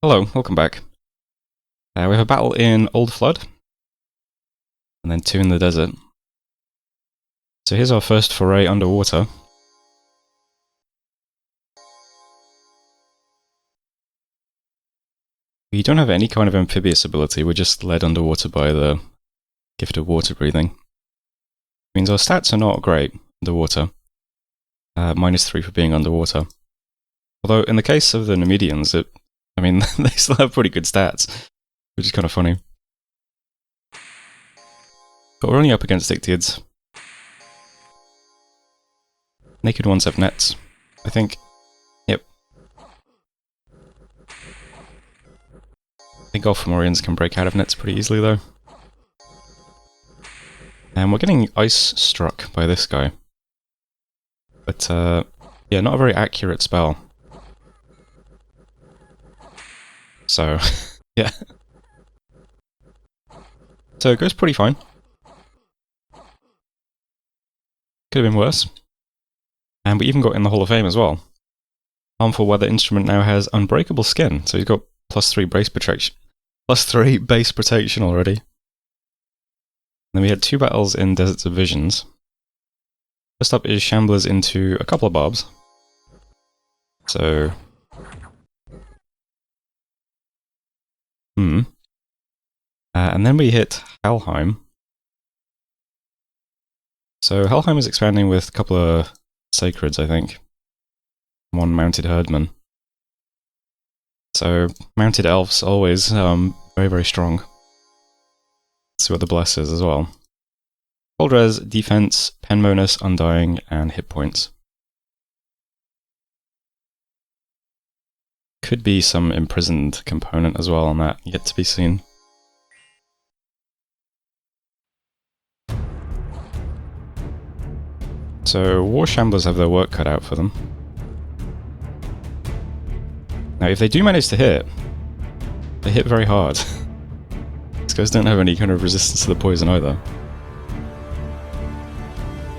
Hello, welcome back. We have a battle in Old Flood, and then 2 in the desert. So here's our first foray underwater. We don't have any kind of amphibious ability, we're just led underwater by the gift of water breathing. Means our stats are not great underwater. -3 for being underwater. Although in the case of the Numidians, they still have pretty good stats, which is kind of funny. But we're only up against Ictiids. Naked ones have nets, I think. Yep. I think all Fomorians can break out of nets pretty easily though. And we're getting ice struck by this guy. But yeah, not a very accurate spell. So, yeah. So it goes pretty fine. Could have been worse. And we even got in the Hall of Fame as well. Harmful Weather Instrument now has Unbreakable Skin, so he's got +3 base protection. +3 base protection already. Then we had 2 battles in Deserts of Visions. First up is Shamblers into a couple of barbs. So... and then we hit Helheim. So Helheim is expanding with a couple of Sacreds, I think. 1 Mounted Herdman. So Mounted Elves always very, very strong. Let's see what the Bless is as well. Cold Res, Defense, Pen Bonus, Undying, and Hit Points. Could be some imprisoned component as well on that, yet to be seen. So War Shamblers have their work cut out for them. Now if they do manage to hit, they hit very hard. These guys don't have any kind of resistance to the poison either.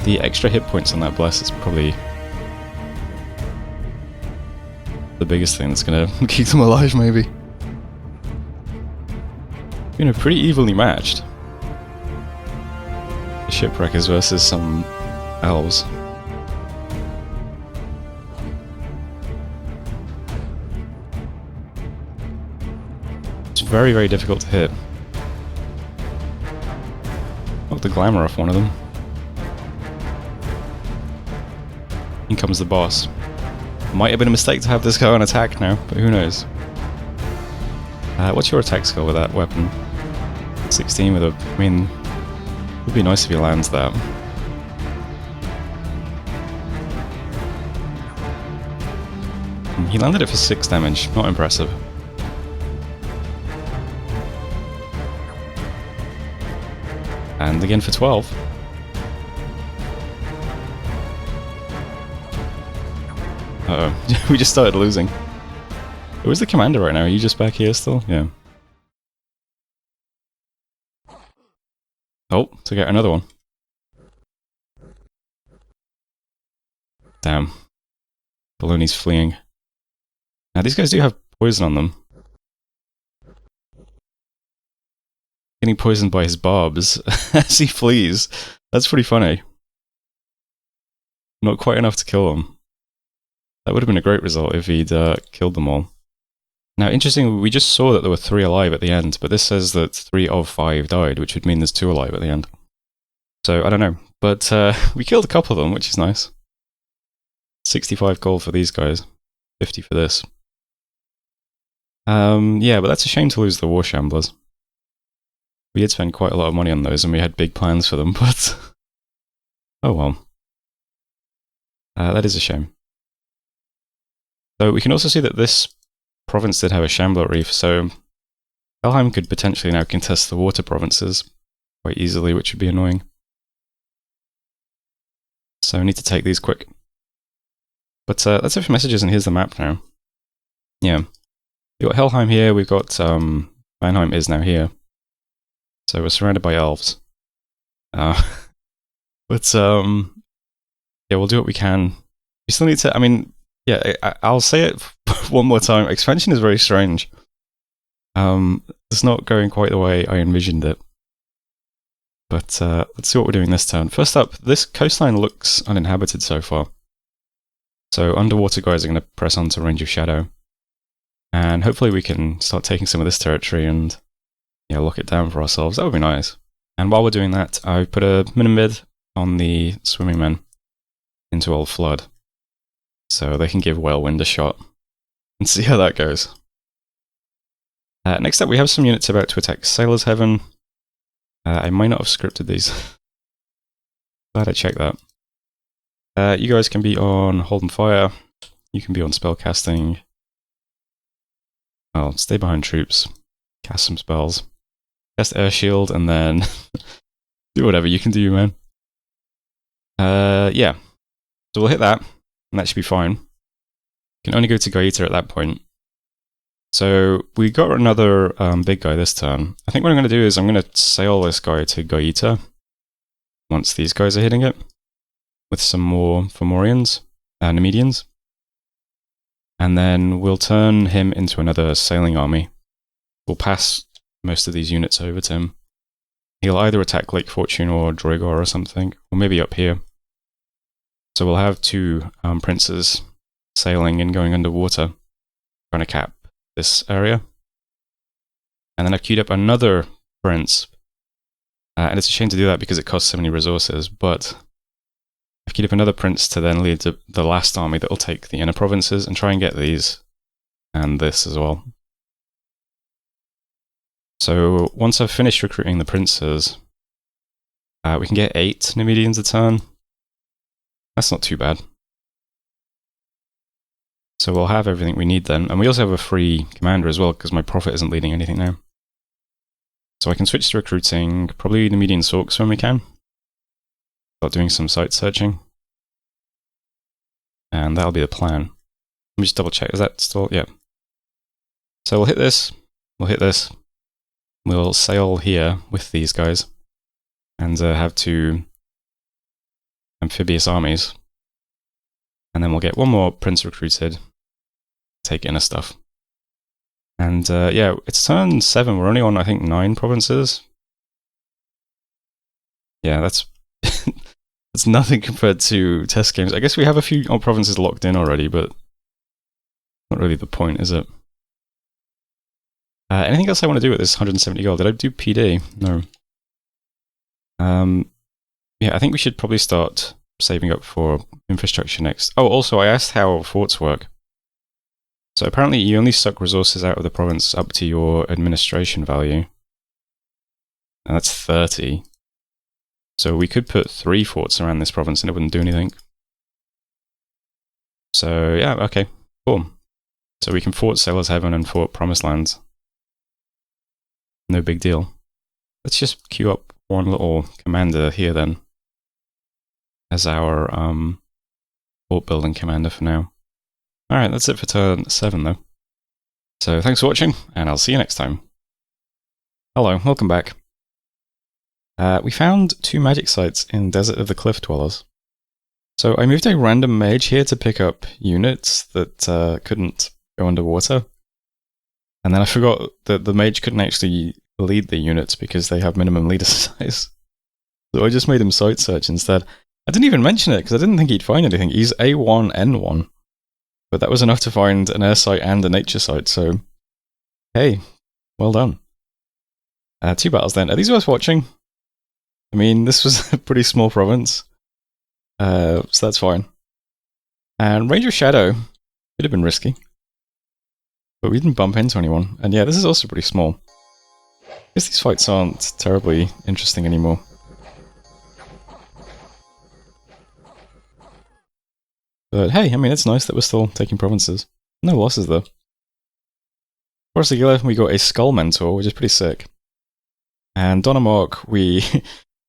The extra hit points on that Bless is probably the biggest thing that's gonna keep them alive, maybe. You know, pretty evenly matched. The Shipwreckers versus some elves. It's very, very difficult to hit. Knock the glamour off one of them. In comes the boss. Might have been a mistake to have this guy on attack now, but who knows. What's your attack skill with that weapon? 16 with a... I mean, it would be nice if he lands that. He landed it for 6 damage, not impressive. And again for 12. Uh-oh, we just started losing. Where's the commander right now? Are you just back here still? Yeah. Oh, took out another one. Damn. Baloney's fleeing. Now these guys do have poison on them. Getting poisoned by his barbs as he flees. That's pretty funny. Not quite enough to kill him. That would have been a great result if he'd killed them all. Now, interestingly, we just saw that there were 3 alive at the end, but this says that 3 of 5 died, which would mean there's 2 alive at the end. So, I don't know. But we killed a couple of them, which is nice. 65 gold for these guys. 50 for this. Yeah, but that's a shame to lose the War Shamblers. We did spend quite a lot of money on those, and we had big plans for them, but... oh well. That is a shame. So we can also see that this province did have a Shambler Reef, so Helheim could potentially now contest the water provinces quite easily, which would be annoying. So we need to take these quick. But that's it for messages, and here's the map now. Yeah. We've got Helheim here, we've got Vanheim is now here. So we're surrounded by elves. But yeah, we'll do what we can. We still need to, I mean, yeah, I'll say it one more time. Expansion is very strange. It's not going quite the way I envisioned it. But let's see what we're doing this turn. First up, this coastline looks uninhabited so far. So underwater guys are going to press on to Range of Shadow. And hopefully we can start taking some of this territory and lock it down for ourselves. That would be nice. And while we're doing that, I've put a minimid on the swimming men into Old Flood. So they can give Whalewind a shot and see how that goes. Next up, we have some units about to attack Sailor's Heaven. I might not have scripted these. Glad I checked that. You guys can be on Hold and Fire. You can be on Spellcasting. I'll stay behind troops. Cast some spells. Cast Air Shield, and then do whatever you can do, man. Yeah. So we'll hit that, and that should be fine. You can only go to Gaeta at that point. So we got another big guy this turn. I think what I'm going to do is I'm going to sail this guy to Gaeta once these guys are hitting it with some more Fomorians and Nemedians. And then we'll turn him into another sailing army. We'll pass most of these units over to him. He'll either attack Lake Fortune or Droigor or something, or maybe up here. So we'll have two princes sailing and going underwater, trying to cap this area. And then I've queued up another prince. And it's a shame to do that because it costs so many resources, but I've queued up another prince to then lead to the last army that will take the inner provinces and try and get these and this as well. So once I've finished recruiting the princes, we can get 8 Nemedians a turn. That's not too bad. So we'll have everything we need then. And we also have a free commander as well, because my prophet isn't leading anything now. So I can switch to recruiting, probably Nemedian Sorks when we can. Start doing some site searching. And that'll be the plan. Let me just double check, is that still? Yeah. So we'll hit this, we'll sail here with these guys, and have 2 amphibious armies. And then we'll get one more prince recruited, take inner stuff. And yeah, it's turn 7, we're only on I think 9 provinces. Yeah, that's that's nothing compared to test games. I guess we have a few provinces locked in already, but not really the point, is it? Anything else I want to do with this 170 gold? Did I do PD? No. Yeah, I think we should probably start saving up for infrastructure next. Oh, also, I asked how forts work. So apparently you only suck resources out of the province up to your administration value. And that's 30. So we could put 3 forts around this province and it wouldn't do anything. So yeah, okay, cool. So we can fort Sailor's Heaven and fort Promised Lands. No big deal. Let's just queue up one little commander here then, as our fort building commander for now. Alright, that's it for turn 7 though. So thanks for watching, and I'll see you next time. Hello, welcome back. We found 2 magic sites in Desert of the Cliff Dwellers. So I moved a random mage here to pick up units that couldn't go underwater. And then I forgot that the mage couldn't actually lead the units because they have minimum leader size. So I just made him site search instead. I didn't even mention it because I didn't think he'd find anything. He's A1, N1. But that was enough to find an air site and a nature site, so hey, well done. 2 battles then. Are these worth watching? I mean, this was a pretty small province, so that's fine. And Range of Shadow could have been risky, but we didn't bump into anyone. And yeah, this is also pretty small. I guess these fights aren't terribly interesting anymore. But hey, I mean, it's nice that we're still taking provinces. No losses though. For Sigilla, we got a Skull Mentor, which is pretty sick. And Donamark,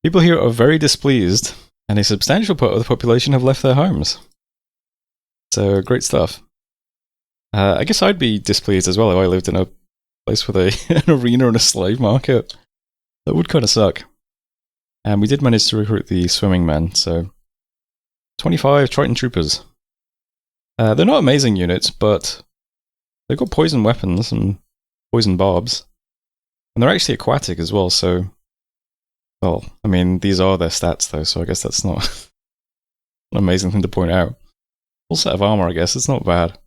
people here are very displeased, and a substantial part of the population have left their homes. So, great stuff. I guess I'd be displeased as well if I lived in a place with an arena and a slave market. That would kind of suck. And we did manage to recruit the swimming men, so 25 Triton Troopers. They're not amazing units, but they've got poison weapons, and poison barbs. And they're actually aquatic as well, so... Well, I mean, these are their stats though, so I guess that's not an amazing thing to point out. Full set of armor, I guess, it's not bad.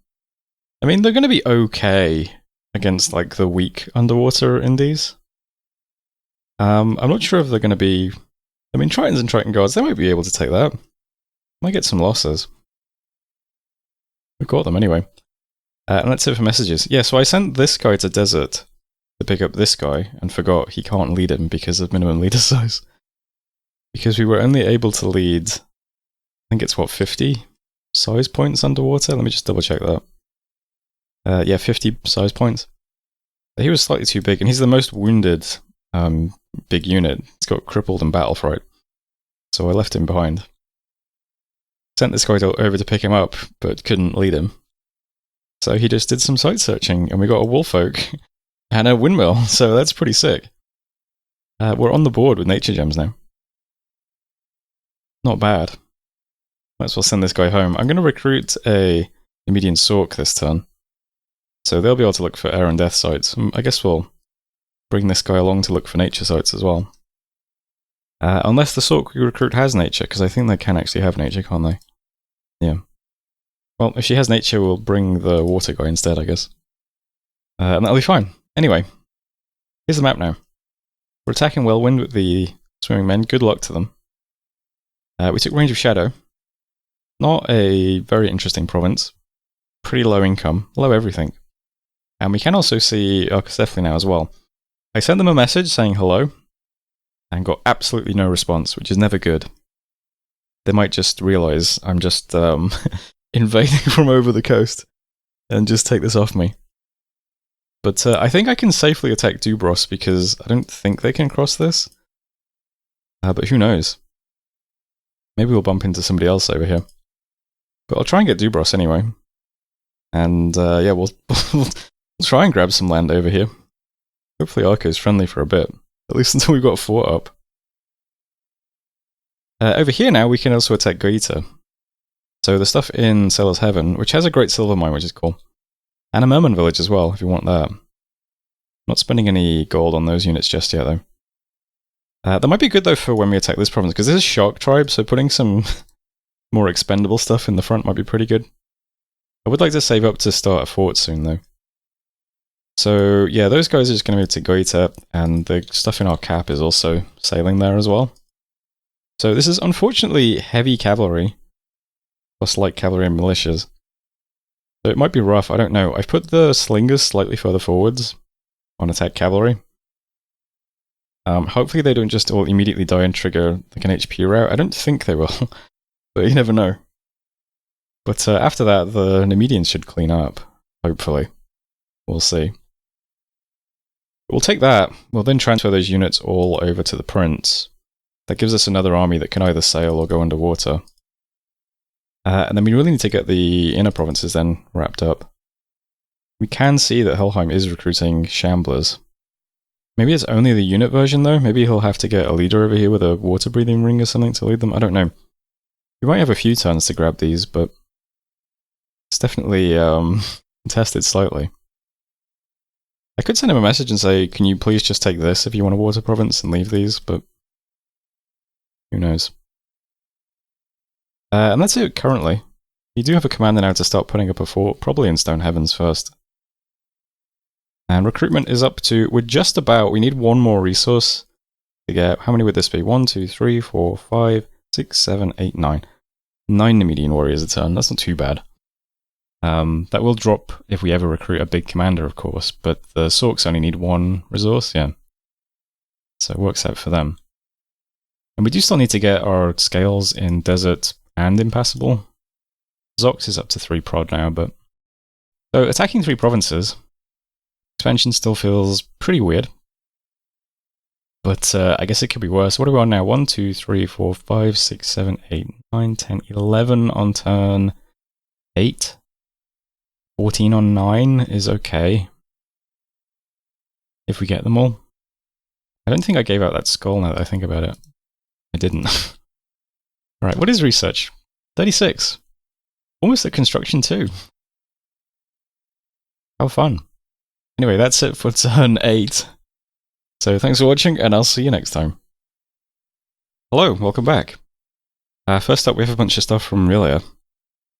I mean, they're going to be okay against, like, the weak underwater indies. I'm not sure if they're going to be... I mean, Tritons and Triton Guards, they might be able to take that. Might get some losses. We've got them anyway. And that's it for messages. Yeah, so I sent this guy to Desert to pick up this guy, and forgot he can't lead him because of minimum leader size. Because we were only able to lead, I think it's what, 50 size points underwater? Let me just double check that. Yeah, 50 size points. He was slightly too big, and he's the most wounded big unit. He's got crippled and battle fright. So I left him behind. Sent this guy over to pick him up, but couldn't lead him. So he just did some site searching, and we got a Wolfolk and a windmill, so that's pretty sick. We're on the board with nature gems now. Not bad. Might as well send this guy home. I'm going to recruit a Nemedian Sork this turn. So they'll be able to look for air and death sites. I guess we'll bring this guy along to look for nature sites as well. Unless the Sork we recruit has nature, because I think they can actually have nature, can't they? Yeah. Well, if she has nature, we'll bring the water guy instead, I guess. And that'll be fine. Anyway, here's the map now. We're attacking Whirlwind with the swimming men. Good luck to them. We took Range of Shadow. Not a very interesting province. Pretty low income. Low everything. And we can also see Arcoscephaly now as well. I sent them a message saying hello, and got absolutely no response, which is never good. They might just realise I'm just invading from over the coast, and just take this off me. But I think I can safely attack Dubros, because I don't think they can cross this. But who knows? Maybe we'll bump into somebody else over here. But I'll try and get Dubros anyway. And yeah, we'll try and grab some land over here. Hopefully Arco's friendly for a bit. At least until we've got a fort up. Over here now, we can also attack Goita. So the stuff in Sailor's Heaven, which has a great silver mine, which is cool. And a Merman village as well, if you want that. Not spending any gold on those units just yet, though. That might be good, though, for when we attack this province, because this is Shark Tribe, so putting some more expendable stuff in the front might be pretty good. I would like to save up to start a fort soon, though. So, yeah, those guys are just going to move to Goita, and the stuff in our cap is also sailing there as well. So this is unfortunately heavy cavalry, plus light cavalry and militias. So it might be rough, I don't know. I've put the slingers slightly further forwards on attack cavalry. Hopefully they don't just all immediately die and trigger like an HP route. I don't think they will, but you never know. But after that, the Nemedians should clean up, hopefully. We'll see. We'll take that. We'll then transfer those units all over to the Prince. That gives us another army that can either sail or go underwater. And then we really need to get the inner provinces then wrapped up. We can see that Helheim is recruiting Shamblers. Maybe it's only the unit version though. Maybe he'll have to get a leader over here with a water breathing ring or something to lead them. I don't know. We might have a few turns to grab these, but it's definitely contested slightly. I could send him a message and say, can you please just take this if you want a water province and leave these, but who knows. And that's it currently. You do have a commander now to start putting up a fort, probably in Stone Heavens first. And recruitment is up to, we're just about, we need one more resource to get, how many would this be? 1, 2, 3, 4, 5, 6, 7, 8, 9. 9 Nemedian warriors a turn, that's not too bad. That will drop if we ever recruit a big commander, of course, but the Sorks only need one resource, yeah. So it works out for them. And we do still need to get our scales in Desert and Impassable. Zox is up to 3 prod now, but... So attacking 3 provinces, expansion still feels pretty weird. But I guess it could be worse. What are we on now? 1, 2, 3, 4, 5, 6, 7, 8, 9, 10, 11 on turn 8. 14 on 9 is okay. If we get them all. I don't think I gave out that skull now that I think about it. I didn't. Alright, what is research? 36. Almost at construction too. How fun. Anyway, that's it for turn 8. So thanks for watching, and I'll see you next time. Hello, welcome back. First up, we have a bunch of stuff from earlier.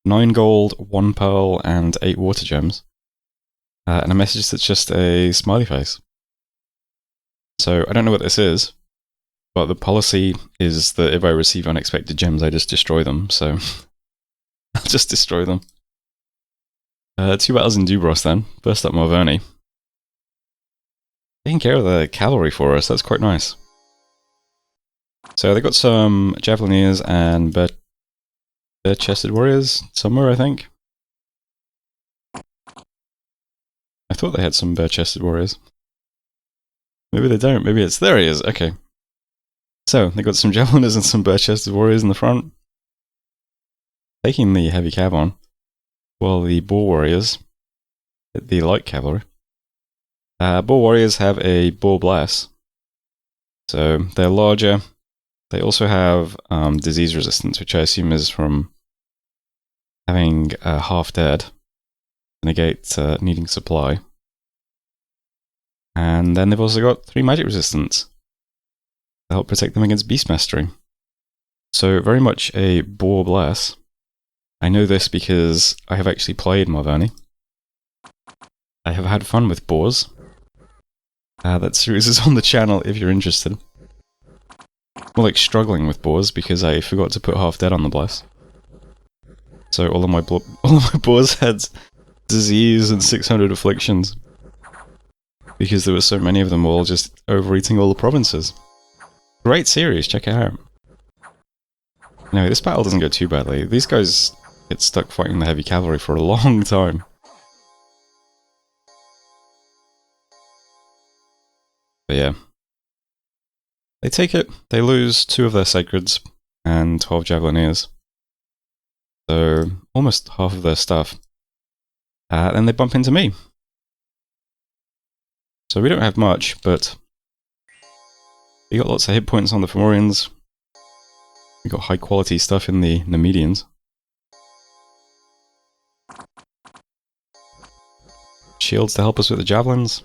9 gold, 1 pearl, and 8 water gems. And a message that's just a smiley face. So I don't know what this is, but the policy is that if I receive unexpected gems, I just destroy them, so I'll just destroy them. 2 battles in Dubros then. First up, Marverni. Taking care of the cavalry for us, that's quite nice. So they got some Javelineers and bare-chested warriors somewhere, I think. I thought they had some bare-chested warriors. Maybe they don't, maybe it's... There he is, okay. So, they got some Javelineers and some bare-chested warriors in the front. Taking the heavy cav on, while the boar warriors hit the light cavalry. Boar warriors have a boar blast, so they're larger. They also have disease resistance, which I assume is from having half dead, negate needing supply. And then they've also got 3 magic resistance to help protect them against beast mastery. So very much a boar blast. I know this because I have actually played Marverni. I have had fun with boars. That series is on the channel if you're interested. More like struggling with boars because I forgot to put half dead on the blast. So all of my boars had disease and 600 afflictions. Because there were so many of them all just overeating all the provinces. Great series, check it out. Anyway, this battle doesn't go too badly. These guys get stuck fighting the heavy cavalry for a long time. But yeah. They take it, they lose 2 of their sacreds and 12 Javelineers. So, almost half of their stuff. Then they bump into me. So we don't have much, but we got lots of hit points on the Fomorians. We got high quality stuff in the medians. Shields to help us with the javelins.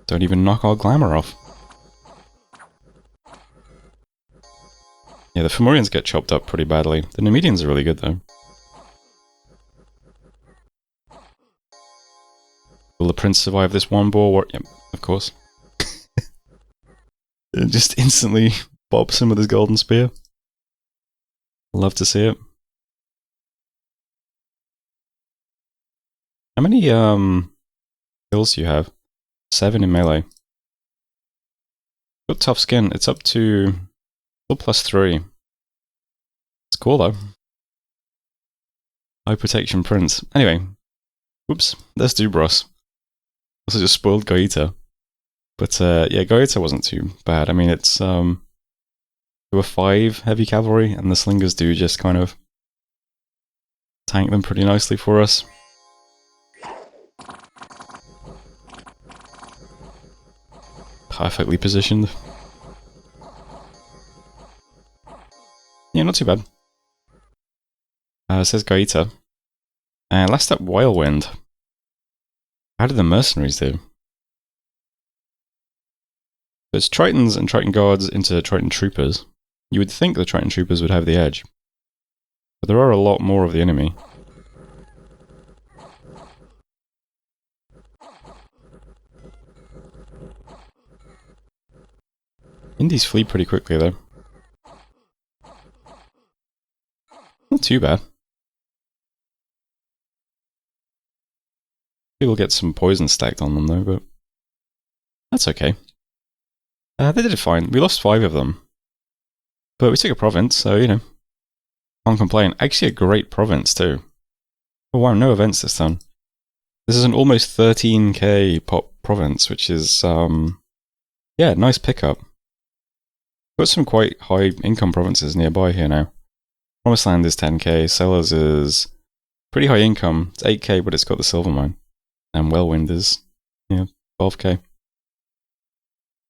Don't even knock our glamour off. Yeah, the Fomorians get chopped up pretty badly. The Nemedians are really good though. Will the prince survive this one boar war? Yep, of course. Just instantly bobs him with his golden spear. Love to see it. How many kills do you have? 7 in melee. Got tough skin. It's up to +3. It's cool though. High protection prince. Anyway, whoops. There's Dubros. Also just spoiled Gaeta. But yeah, Gaeta wasn't too bad. I mean, it's there were 5 heavy cavalry, and the slingers do just kind of tank them pretty nicely for us. Perfectly positioned. Yeah, not too bad. Says Gaeta. And last up, Whirlwind. How did the mercenaries do? There's Tritons and Triton Guards into Triton Troopers. You would think the Triton Troopers would have the edge. But there are a lot more of the enemy. Indies flee pretty quickly though. Not too bad. People get some poison stacked on them though, but that's okay. They did it fine. We lost 5 of them. But we took a province, so you know. Can't complain. Actually a great province too. Oh wow, no events this time. This is an almost 13k pop province, which is yeah, nice pickup. Got some quite high income provinces nearby here now. Promised Land is 10k, Sellers is pretty high income. It's 8k, but it's got the silver mine. And Whirlwind is, yeah, 12k.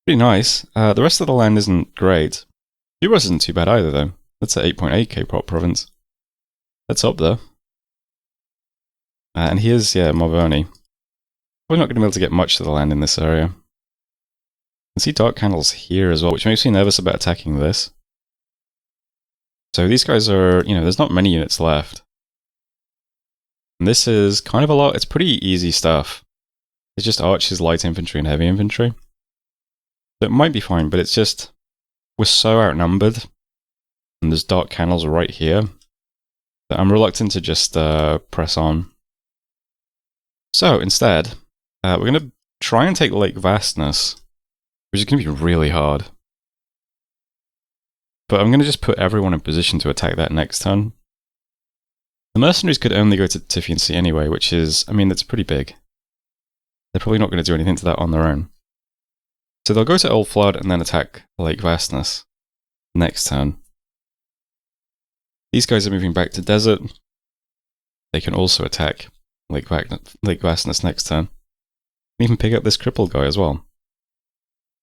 Pretty nice. The rest of the land isn't great. Dubros isn't too bad either though. That's an 8.8k pop province. That's up there. And here's, yeah, Moboni. We're not going to be able to get much of the land in this area. You can see dark candles here as well, which makes me nervous about attacking this. So these guys are, there's not many units left. And this is kind of a lot. It's pretty easy stuff. It's just archers, light infantry, and heavy infantry. So it might be fine, but it's just, we're so outnumbered. And there's dark candles right here that I'm reluctant to just press on. So instead, we're going to try and take Lake Vastness, which is going to be really hard. But I'm going to just put everyone in position to attack that next turn. The mercenaries could only go to Tiffian Sea anyway, which is, that's pretty big. They're probably not going to do anything to that on their own. So they'll go to Old Flood and then attack Lake Vastness next turn. These guys are moving back to Desert. They can also attack Lake Vastness next turn. Even pick up this crippled guy as well.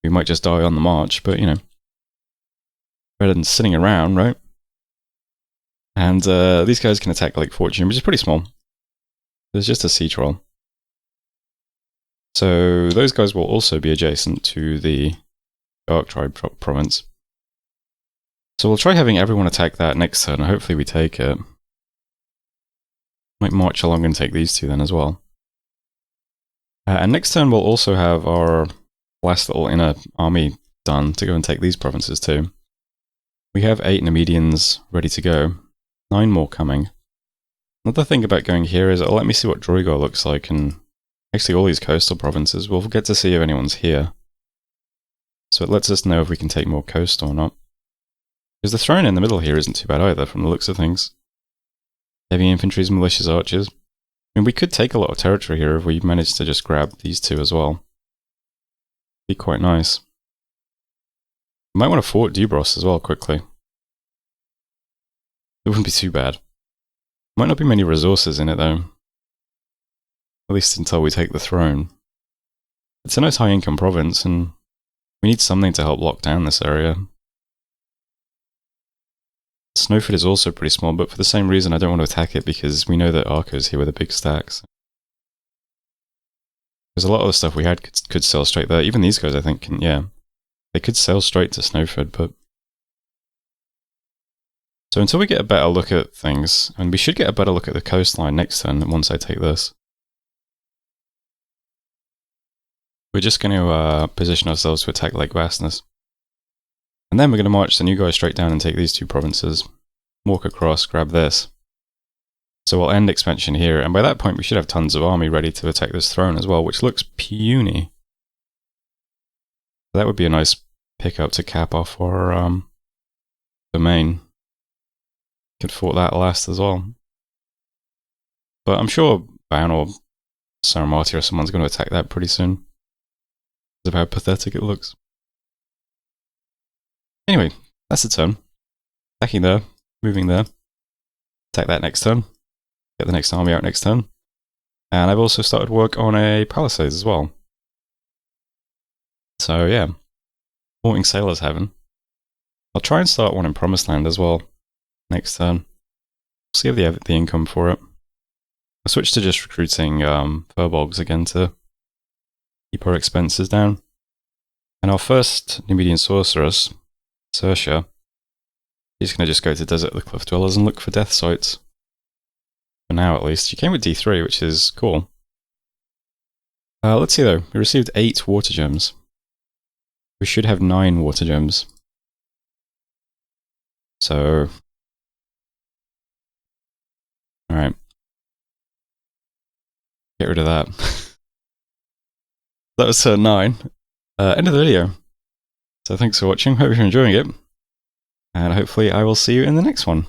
We might just die on the march, but better than sitting around, right? And these guys can attack Lake Fortune, which is pretty small. There's just a sea troll. So those guys will also be adjacent to the Dark Tribe province. So we'll try having everyone attack that next turn, and hopefully we take it. Might march along and take these two then as well. And next turn we'll also have our last little inner army done to go and take these provinces too. We have 8 Nemedians ready to go. 9 more coming. Another thing about going here is it'll let me see what Droigor looks like, and actually all these coastal provinces, we'll get to see if anyone's here. So it lets us know if we can take more coast or not. Because the throne in the middle here isn't too bad either, from the looks of things. Heavy infantry's malicious archers. We could take a lot of territory here if we managed to just grab these two as well. Be quite nice. We might want to fort Dubros as well quickly. It wouldn't be too bad. Might not be many resources in it though. At least until we take the throne. It's a nice high income province and we need something to help lock down this area. Snowford is also pretty small, but for the same reason I don't want to attack it because we know that Arco's here with a big stacks. Because a lot of the stuff we had could sail straight there. Even these guys I think can, yeah. They could sail straight to Snowford, but... So until we get a better look at things, and we should get a better look at the coastline next turn once I take this. We're just going to position ourselves to attack Lake Vastness. And then we're going to march the new guy straight down and take these two provinces. Walk across, grab this. So we'll end expansion here, and by that point we should have tons of army ready to attack this throne as well, which looks puny. That would be a nice pickup to cap off our domain. Could fort that last as well. But I'm sure Ban or Saramati or someone's going to attack that pretty soon. Because of how pathetic it looks. Anyway, that's the turn. Attacking there, moving there. Attack that next turn. Get the next army out next turn. And I've also started work on a palisades as well. So yeah, Morting Sailor's Heaven. I'll try and start one in Promised Land as well next turn. See if they have the income for it. I switched to just recruiting Furbolgs again to keep our expenses down. And our first Nemedian Sorceress, Sersha, she's going to just go to Desert of the Cliff Dwellers and look for death sites. For now at least. She came with D3, which is cool. Let's see though, we received 8 water gems. We should have 9 water gems. So... Alright. Get rid of that. That was turn 9. End of the video. So thanks for watching, hope you're enjoying it. And hopefully I will see you in the next one.